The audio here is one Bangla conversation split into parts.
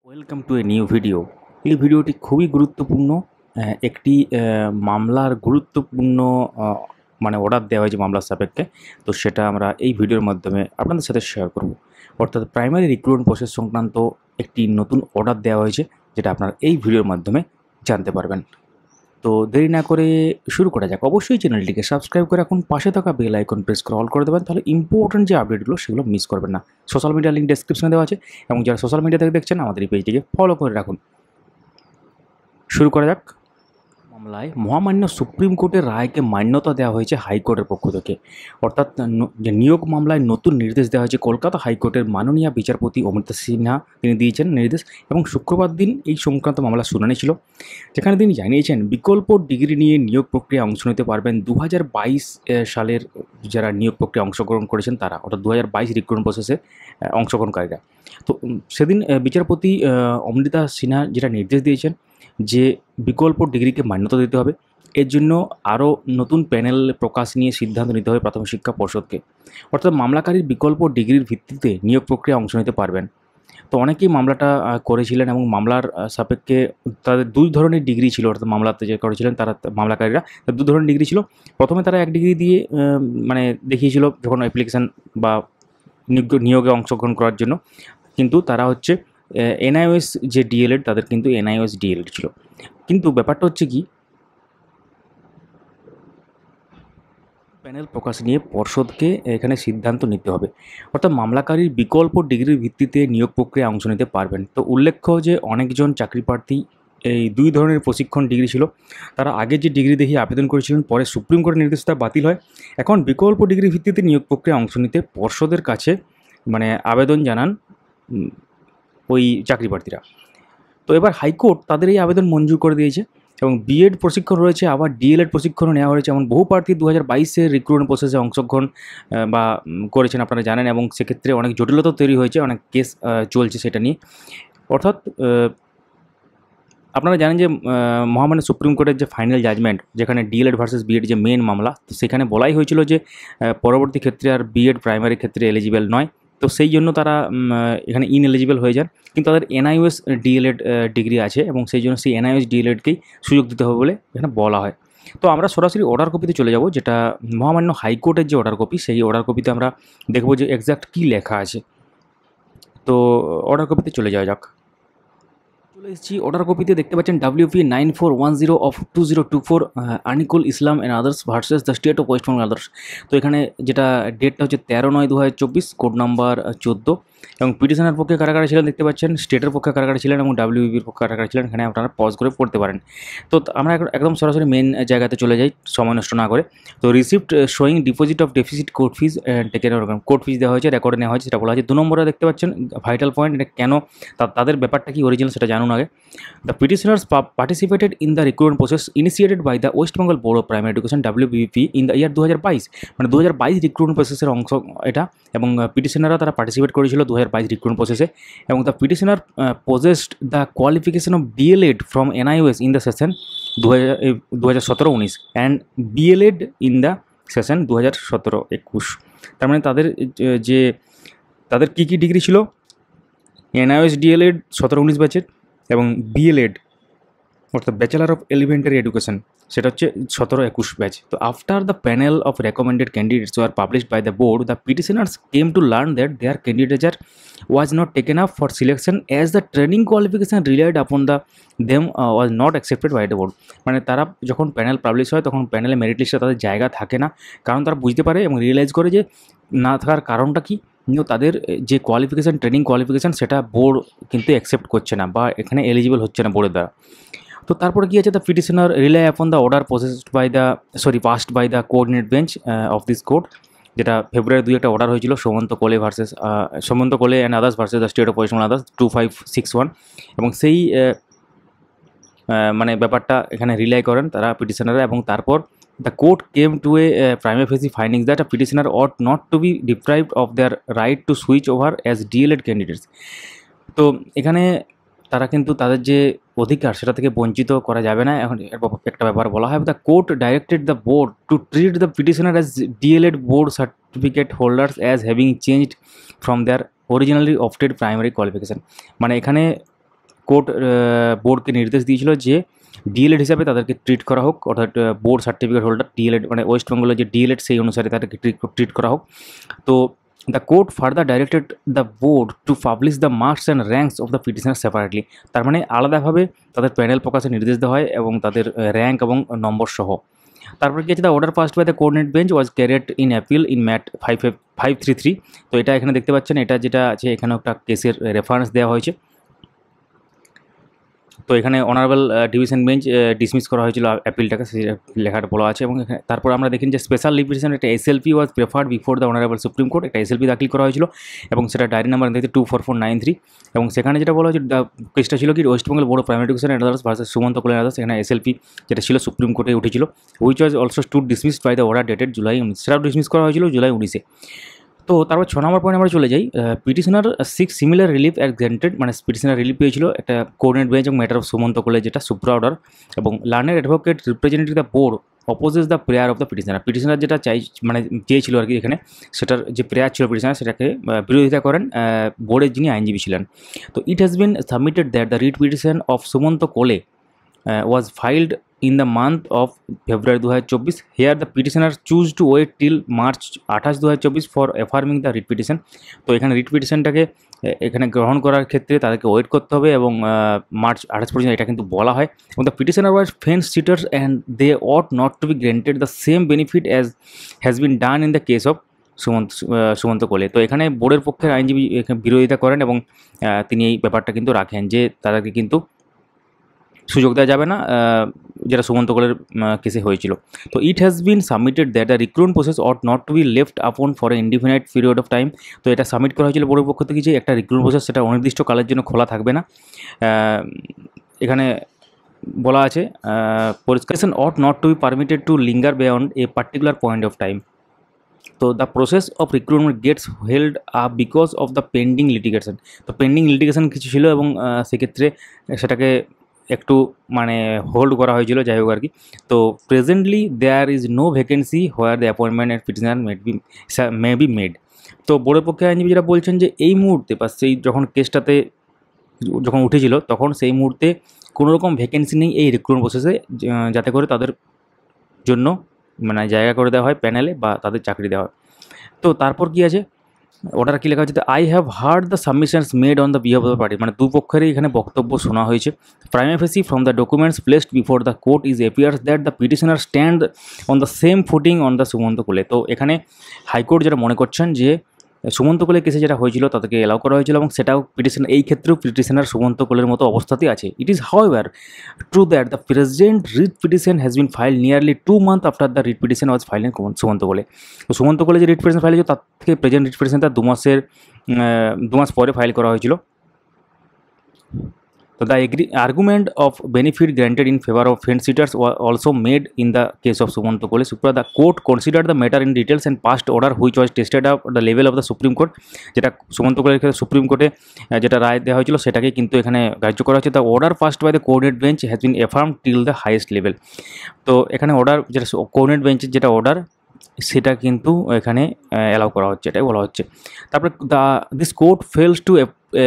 Welcome to a new video. এই ভিডিওটি খুবই গুরুত্বপূর্ণ। একটি মামলার গুরুত্বপূর্ণ মানে অর্ডার দেওয়া হয়েছে মামলার সাপেক্ষে। তো সেটা আমরা এই ভিডিওর মাধ্যমে আপনাদের সাথে শেয়ার করব। অর্থাৎ প্রাইমারি রিক্রুটমেন্ট প্রসেস সংক্রান্ত একটি নতুন অর্ডার দেওয়া হয়েছে, যেটা আপনারা এই ভিডিওর মাধ্যমে জানতে পারবেন। তো দেরি না করে শুরু করা যাক। অবশ্যই চ্যানেলটিকে সাবস্ক্রাইব করে রাখুন, পাশে থাকা বেল আইকন প্রেস করে অল করে দেবেন, তাহলে ইম্পর্টেন্ট যে আপডেটগুলো সেগুলো মিস করবেন না। সোশ্যাল মিডিয়া লিঙ্ক ডেসক্রিপশনে দেওয়া আছে, এবং যারা সোশ্যাল মিডিয়া থেকে দেখছেন আমাদের এই পেজটিকে ফলো করে রাখুন। শুরু করা যাক। মামলায় মহামান্য সুপ্রিম কোর্টের রায়কে মান্যতা দেওয়া হয়েছে হাইকোর্টের পক্ষ থেকে। অর্থাৎ যে নিয়োগ মামলায় নতুন নির্দেশ দেওয়া হয়েছে কলকাতা হাইকোর্টের মাননীয় বিচারপতি অমৃতা সিনহা, তিনি দিয়েছেন নির্দেশ। এবং শুক্রবার দিন এই সংক্রান্ত মামলা শুনানি ছিল, যেখানে তিনি জানিয়েছেন বিকল্প ডিগ্রি নিয়ে নিয়োগ প্রক্রিয়া অংশ নিতে পারবেন 2022 সালের যারা নিয়োগ প্রক্রিয়া অংশগ্রহণ করেছেন তারা, অর্থাৎ 2022 রিক্রুটমেন্ট প্রসেসে অংশগ্রহণকারীরা। তো সেদিন বিচারপতি অমৃতা সিনহা যেটা নির্দেশ দিয়েছেন যে বিকল্প ডিগ্রিকে মান্যতা দিতে হবে। এর জন্য আরও নতুন প্যানেল প্রকাশ নিয়ে সিদ্ধান্ত নিতে হবে প্রাথমিক শিক্ষা পর্ষদকে। অর্থাৎ মামলাকারীর বিকল্প ডিগ্রির ভিত্তিতে নিয়োগ প্রক্রিয়া অংশ নিতে পারবেন। তো অনেকেই মামলাটা করেছিলেন, এবং মামলার সাপেক্ষে তাদের দুই ধরনের ডিগ্রি ছিল। অর্থাৎ মামলাতে যে করেছিলেন তারা মামলাকারীরা দু ধরনের ডিগ্রি ছিল। প্রথমে তারা এক ডিগ্রি দিয়ে মানে দেখিয়েছিল যখন অ্যাপ্লিকেশান বা নিয়োগে অংশগ্রহণ করার জন্য, কিন্তু তারা হচ্ছে এনআইওএস যে ডিএলএড, তাদের কিন্তু এনআইওএস ডিএলএড ছিল। কিন্তু ব্যাপারটা হচ্ছে কি, প্যানেল প্রকাশ নিয়ে পর্ষদকে এখানে সিদ্ধান্ত নিতে হবে। অর্থাৎ মামলাকারীর বিকল্প ডিগ্রির ভিত্তিতে নিয়োগ প্রক্রিয়ায় অংশ নিতে পারবেন। তো উল্লেখ্য যে অনেকজন চাকরি প্রার্থী এই দুই ধরনের প্রশিক্ষণ ডিগ্রি ছিল, তারা আগে যে ডিগ্রি দেখিয়ে আবেদন করেছিলেন, পরে সুপ্রিম কোর্টের নির্দেশ তা বাতিল হয়। এখন বিকল্প ডিগ্রির ভিত্তিতে নিয়োগ প্রক্রিয়ায় অংশ নিতে পর্ষদের কাছে মানে আবেদন জানান ওই চাকরি প্রার্থীরা। তো এবার হাইকোর্ট তাদের এই আবেদন মঞ্জুর করে দিয়েছে, এবং বিএড প্রশিক্ষণ রয়েছে, আবার ডিএলএড প্রশিক্ষণও নেওয়া হয়েছে। এমন বহু প্রার্থী 2022-এর রিক্রুটমেন্ট প্রসেসে অংশগ্রহণ বা করেছেন, আপনারা জানেন, এবং সেক্ষেত্রে অনেক জটিলতা তৈরি হয়েছে, অনেক কেস চলছে সেটা নিয়ে। অর্থাৎ আপনারা জানেন যে মহামান্য সুপ্রিম কোর্টের যে ফাইনাল জাজমেন্ট, যেখানে ডিএলএড ভার্সেস বিএড যে মেন মামলা, তো সেখানে বলাই হয়েছিল যে পরবর্তী ক্ষেত্রে আর বিএড প্রাইমারি ক্ষেত্রে এলিজিবল নয়। তো সেই জন্য তারা এখানে ইনএলিজিবল হয়ে যান, কিন্তু তাদের এনআইওএস ডিএলএড ডিগ্রি আছে, এবং সেই জন্য সেই এনআইওএস ডিএলএডকেই সুযোগ দিতে হবে বলে এখানে বলা হয়। তো আমরা সরাসরি অর্ডার কপিতে চলে যাব, যেটা মহামান্য হাইকোর্টের যে অর্ডার কপি, সেই অর্ডার কপিতে আমরা দেখব যে এক্স্যাক্ট কী লেখা আছে। তো অর্ডার কপিতে চলে যাওয়া যাক। চলে এসেছি অর্ডার কপিতে। দেখতে পাচ্ছেন WP 9410 of 2024 Anikul Islam and others versus the state of West Bengal others. তো এখানে যেটা ডেটটা হচ্ছে 13/9/2024, কোড নাম্বার 14, এবং পিটিশনের পক্ষে কারা কারা ছিলেন দেখতে পাচ্ছেন, স্টেটের পক্ষে কারা কারা ছিলেন, এবং WBর পক্ষে কারা কারা ছিলেন। এখানে আপনারা পজ করে পড়তে পারেন। তো আমরা একদম সরাসরি মেন জায়গাতে চলে যাই সময় নষ্ট না করে। তো receipt showing deposit of deficit court fees taken, court fees দেওয়া হয়েছে, রেকর্ডে নেওয়া হয়েছে, সেটা বলা হয়েছে। 2 নম্বরে দেখতে পাচ্ছেন ভাইটাল পয়েন্ট, এটা কেন তাদের ব্যাপারটা কি অরিজিনাল সেটা জানুন আগে। The petitioners participated in the recruitment process initiated by the West Bengal Board of Primary Education WBP in the year 2022, মানে 2022 রিক্রুটমেন্ট প্রসেসের অংশ এটা। এবং পিটিশনাররা তারা পার্টিসিপেট করেছিল 2022 রিক্রুটমেন্ট প্রসেসে। এবং the petitioner possessed the qualification of DElEd from NIOS in the session 2017-19 and BElEd in the session 2017-21। তার মানে তাদের যে তাদের কী কী ডিগ্রি ছিল, এনআইওএস ডিএলএড 17-19 ব্যাচের, এবং বিএলএড অর্থাৎ ব্যাচেলার অফ এলিমেন্টারি এডুকেশন, সেটা হচ্ছে 17-21 ব্যাচ। তো after the panel of recommended candidates were published by the board, the petitioners came to learn that their candidature was not taken up for selection as the training qualification relied upon them was not accepted by the board। মানে তারা যখন প্যানেল পাবলিশ হয় তখন প্যানেলে মেরিট লিস্টে তাদের জায়গা থাকে না, কারণ তারা বুঝতে পারে এবং রিয়েলাইজ করে যে না থাকার কারণটা কি, তাদের যে কোয়ালিফিকেশান, ট্রেনিং কোয়ালিফিকেশান, সেটা বোর্ড কিন্তু অ্যাকসেপ্ট করছে না, বা এখানে এলিজিবল হচ্ছে না বোর্ডের দ্বারা। তো তারপরে কী আছে, the petitioner rely upon the order passed by the coordinate bench of this court, যেটা ফেব্রুয়ারি 2 একটা অর্ডার হয়েছিল, Sumanta Kole and others versus the state of West Bengal others 2561। এবং সেই মানে ব্যাপারটা এখানে রিলাই করেন তারা পিটিশনাররা। এবং তারপর the court came to a prima facie findings that a petitioner ought not to be deprived of their right to switch over as DElEd candidates. তো এখানে তারা কিন্তু তাদের যে অধিকার সেটা থেকে বঞ্চিত করা যাবে না। এখন একটা ব্যাপার বলা হয়, the court directed the board to treat the petitioner as DElEd board certificate holders as having changed from their originally opted primary qualification. মানে এখানে কোর্ট বোর্ডকে নির্দেশ দিয়েছিল যে ডিএলএড হিসাবে তাদেরকে ট্রিট করা হোক, অর্থাৎ বোর্ড সার্টিফিকেট হোল্ডার ডিএলএড মানে ওয়েস্ট বেঙ্গলের যে ডিএলএড সেই অনুসারে তাদেরকে ট্রিট করা হোক। তো the court further directed the board to publish the marks and ranks of the petitioner separately. তার মানে আলাদাভাবে তাদের প্যানেল প্রকাশের নির্দেশ দেওয়া হয় এবং তাদের র্যাঙ্ক এবং নম্বর সহ। তারপর কি আছে, the order passed by the coordinate bench was carried in appeal in MAT 533। তো এটা এখানে দেখতে পাচ্ছেন, এটা যেটা আছে এখানে একটা কেসের রেফারেন্স দেওয়া হয়েছে। তো এখানে অনারেবল ডিভিশন বেঞ্চ ডিসমিস করা হয়েছিল অ্যাপিলটাকে, সেই লেখাটা বলা আছে। এবং তারপর আমরা দেখি যে স্পেশাল লিভ পিটিশন একটা SLP was preferred before the honourable supreme court, একটা এসএলপি দাখিল করা হয়েছিল এবং সেটা ডায়েরি নাম্বার দেখতে 24493। এবং সেখানে যেটা বলা হয়েছে কেসটা ছিল কি, West Bengal Board of Primary Education and others versus Sumanta Kole others. এখানে এসএলপি যেটা ছিল সুপ্রিম কোর্টে উঠেছিল, which was also stood dismissed by the order dated July 19। সেটাও ডিসমিস করা হয়েছিল জুলাই 19-এ। তো তারপর 6 নম্বর পয়েন্ট আমরা চলে যাই, petitioner six similar relief as granted, মানে পিটিশনার রিলিফ পেয়েছিল একটা কোঅর্ডিনেট বেঞ্চ এবং ম্যাটার অফ সুমন্ত কোলে যেটা সুপ্রা অর্ডার। এবং learner advocate representative the board opposes the prayer of the petitioner. Petitioner যেটা মানে চেয়েছিল আর কি এখানে, সেটার যে প্রেয়ার ছিল পিটিশনার সেটাকে বিরোধিতা করেন বোর্ডের যিনি আইনজীবী ছিলেন। তো it has been submitted that the writ petition of Sumanta কোলে was filed in the month of February 2024. Here the petitioner choose to wait till March 28, 2024 for affirming the writ petition. তো এখানে রিট পিটিশনটাকে এখানে গ্রহণ করার ক্ষেত্রে তাদেরকে ওয়েট করতে হবে এবং মার্চ 28 পর্যন্ত এটা কিন্তু বলা হয়। এবং the petitioner was fence sitters and they ought not to be granted the same benefit as has been done in the case of Sumanta Kole. তো এখানে বোর্ডের পক্ষের আইনজীবী বিরোধিতা করেন এবং তিনি এই ব্যাপারটা কিন্তু রাখেন যে তাদেরকে কিন্তু সুযোগ দেওয়া যাবে না যেটা সুমন্ত কোলের কেসে হয়েছিল। তো it has been submitted that the recruitment process ought not to be left upon for a indefinite period of time. তো এটা সাবমিট করা হয়েছিল বোর্ডের পক্ষ থেকে যে একটা রিক্রুটমেন্ট প্রসেস সেটা অনির্দিষ্ট কালের জন্য খোলা থাকবে না। এখানে বলা আছে পরিষ্কার ought not to be permitted to linger beyond a particular point of time. তো the process of recruitment gets held up because of the pending litigation. তো পেন্ডিং লিটিগেশন কিছু ছিল এবং সেক্ষেত্রে সেটাকে একটু মানে হোল্ড করা হয়েছিল, যাই হোক আর কি। তো presently there is no vacancy where the appointment and petitioner may be made. তো বোর্ডের পক্ষে আইনজীবী যেটা বলছেন যে এই মুহূর্তে বা সেই যখন কেসটাতে যখন উঠেছিল তখন সেই মুহূর্তে কোনো রকম ভ্যাকেন্সি নেই এই রিক্রুটমেন্ট প্রসেসে, যাতে করে তাদের জন্য মানে জায়গা করে দেওয়া হয় প্যানেলে বা তাদের চাকরি দেওয়া হয়। তো তারপর কি আছে, অর্ডার কী লেখা হচ্ছে, I have heard the submissions made on the behalf of the party, মানে দুপক্ষেরই এখানে বক্তব্য শোনা হয়েছে। Prima facie from the documents placed before the court is appears that the petitioner stand on the same footing on the Sumanta Kole. তো এখানে হাইকোর্ট যেটা মনে করছেন যে সুমন্ত কোলের কেসে যেটা হয়েছিল তাদেরকে এলাও করা হয়েছিল এবং সেটাও পিটিশনার এই ক্ষেত্রেও পিটিশনার সুমন্ত কোলের মতো অবস্থাতেই আছে। It is however true that the present writ petition has been filed nearly 2 months after the writ petition was filed in Sumanta Kole. তো সুমন্ত কোলে যে রিট পিটিশন ফাইল হয়েছিল তার থেকে প্রেজেন্ট রিট পিটিশনটা 2 মাস পরে ফাইল করা হয়েছিল। So the argument of benefit granted in favor of fence sitters was also made in the case of Sumanto Kole Supra. The court considered the matter in details and passed order which was tested up at the level of the Supreme Court. যেটা সুমন্ত কোলের ক্ষেত্রে সুপ্রিম কোর্টে যেটা রায় দেওয়া হয়েছিল সেটাকে কিন্তু এখানে কার্য করা হচ্ছে। The order passed by the coordinate bench has been affirm till the highest level. তো এখানে অর্ডার যেটা কোঅর্ডিনেট বেঞ্চের যেটা অর্ডার সেটা কিন্তু এখানে অ্যালাউ করা হচ্ছে, এটাই বলা হচ্ছে। তারপরে this court fails to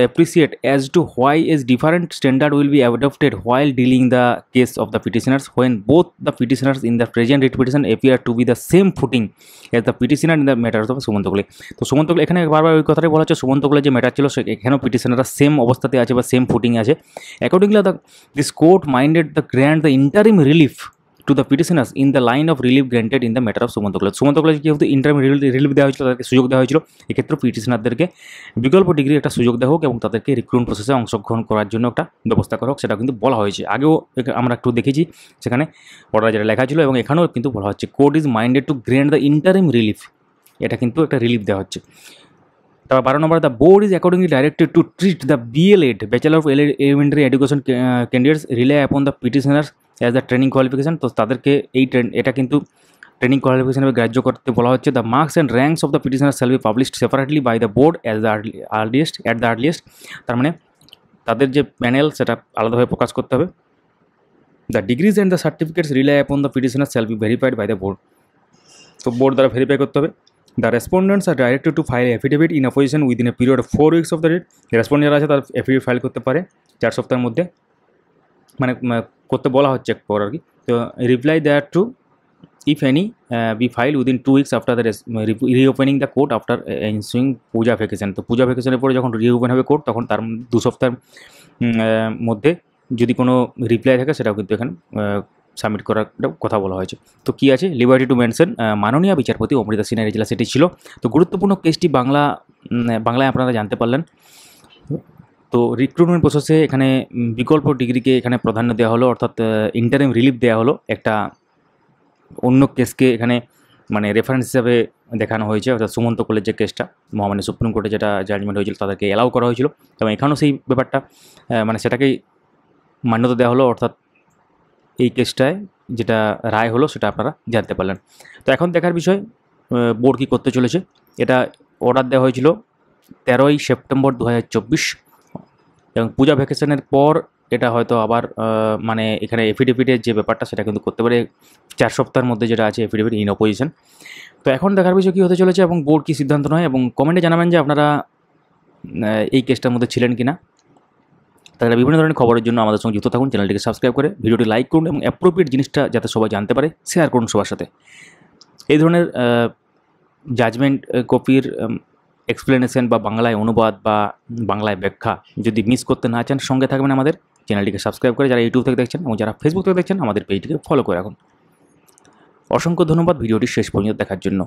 appreciate as to why a different standard will be adopted while dealing the case of the petitioners when both the petitioners in the present writ petition appear to be the same footing as the petitioner in the matters of Sumanta Kole. তো সুমন্ত কোলে এখানে বারবার ওই কথাটাই বলা হচ্ছে, সুমন্ত কোলে যে ম্যাটার ছিল এখানেও পিটিশনাররা সেম অবস্থাতে আছে বা সেম ফুটিং আছে। Accordingly this court minded the grant the interim relief to the petitioners in the line of relief granted in the matter of Sumanta কোলে। সুমন্ত কোলে যেহেতু ইন্টারিম রিলিফ দেওয়া হয়েছিল, তাদেরকে সুযোগ দেওয়া হয়েছিল, এক্ষেত্রে পিটিশনারদেরকে বিকল্প ডিগ্রি একটা সুযোগ দেওয়া হোক এবং তাদেরকে রিক্রুটমেন্ট প্রসেসে অংশগ্রহণ করার জন্য একটা ব্যবস্থা করা হোক, সেটা কিন্তু বলা হয়েছে। আগেও আমরা একটু দেখেছি সেখানে অর্ডার যেটা লেখা ছিল এবং এখানেও কিন্তু বলা হচ্ছে court is minded to grant the interim relief, এটা কিন্তু একটা রিলিফ দেওয়া হচ্ছে। তারপর 12 number, the board is accordingly directed to treat the B.Ed bachelor of elementary education candidates rely upon the petitioners as the training qualification. তো তাদেরকে এটা কিন্তু ট্রেনিং কোয়ালিফিকেশন গ্রাহ্য করতে বলা হচ্ছে। The marks and ranks of the petitioner shall be published separately by the board at the earliest. তার মানে তাদের যে প্যানেল সেটা আলাদাভাবে প্রকাশ করতে হবে। The degrees and the certificates rely upon the petitioner shall be verified by the board. তো বোর্ড দ্বারা ভেরিফাই করতে হবে the respondents are directed to file affidavit in opposition within a period of 4 weeks of the date. Respond যারা আছে তার অ্যাফিডেভিট ফাইল করতে পারে 4 সপ্তাহের মধ্যে, মানে করতে বলা হচ্ছে এক পর আর কি। তো reply thereto if any be filed within 2 weeks after the reopening the court after ensuing Puja vacation. তো পূজা ভ্যাকেশনের পরে যখন রিওপেন হবে কোর্ট তখন তার 2 সপ্তাহের মধ্যে যদি কোনো রিপ্লাই থাকে সেটাও কিন্তু এখানে সাবমিট করার কথা বলা হয়েছে। তো কী আছে, লিবার্টি টু মেনশন মাননীয় বিচারপতি অমৃতা সিনহার এজলাস এটি ছিল। তো গুরুত্বপূর্ণ কেসটি বাংলায় আপনারা জানতে পারলেন। তো রিক্রুটমেন্ট প্রসেসে এখানে বিকল্প ডিগ্রিকে এখানে প্রাধান্য দেওয়া হলো, অর্থাৎ ইন্টারিম রিলিফ দেওয়া হলো। একটা অন্য কেসকে এখানে মানে রেফারেন্স হিসাবে দেখানো হয়েছে, অর্থাৎ সুমন্ত কোলের যে কেসটা মহামান্য সুপ্রিম কোর্টে যেটা জাজমেন্ট হয়েছিল তাদেরকে অ্যালাউ করা হয়েছিল, এবং এখানেও সেই ব্যাপারটা মানে সেটাকেই মান্যতা দেওয়া হলো, অর্থাৎ এই কেসটায় যেটা রায় হলো সেটা আপনারা জানতে পারলেন। তো এখন দেখার বিষয় বোর্ড কী করতে চলেছে। এটা অর্ডার দেওয়া হয়েছিল 13ই সেপ্টেম্বর 2024, এবং পূজা ভ্যাকেশনের পর এটা হয়তো আবার মানে এখানে এফিডেভিটের যে ব্যাপারটা সেটা কিন্তু করতে পারে 4 সপ্তাহের মধ্যে, যেটা আছে এফিডেভিট ইন অপোজিশন। তো এখন দেখার বিষয় কী হতে চলেছে এবং বোর্ড কী সিদ্ধান্ত নেয়, এবং কমেন্টে জানাবেন যে আপনারা এই কেসটার মধ্যে ছিলেন কি না। তাহলে বিভিন্ন ধরনের খবরের জন্য আমাদের সঙ্গে যুক্ত থাকুন, চ্যানেলটিকে সাবস্ক্রাইব করে ভিডিওটি লাইক করুন, এবং অ্যাপ্রোপ্রিয়েট জিনিসটা যাতে সবাই জানতে পারে শেয়ার করুন সবার সাথে। এই ধরনের জাজমেন্ট কপির এক্সপ্লেনেশন বা বাংলায় অনুবাদ বা বাংলায় ব্যাখ্যা যদি মিস করতে না চান, সঙ্গে থাকবেন আমাদের চ্যানেলটিকে সাবস্ক্রাইব করে, যারা ইউটিউব থেকে দেখছেন এবং যারা ফেসবুক থেকে দেখছেন আমাদের পেজটিকে ফলো করে রাখুন। অসংখ্য ধন্যবাদ ভিডিওটি শেষ পর্যন্ত দেখার জন্য।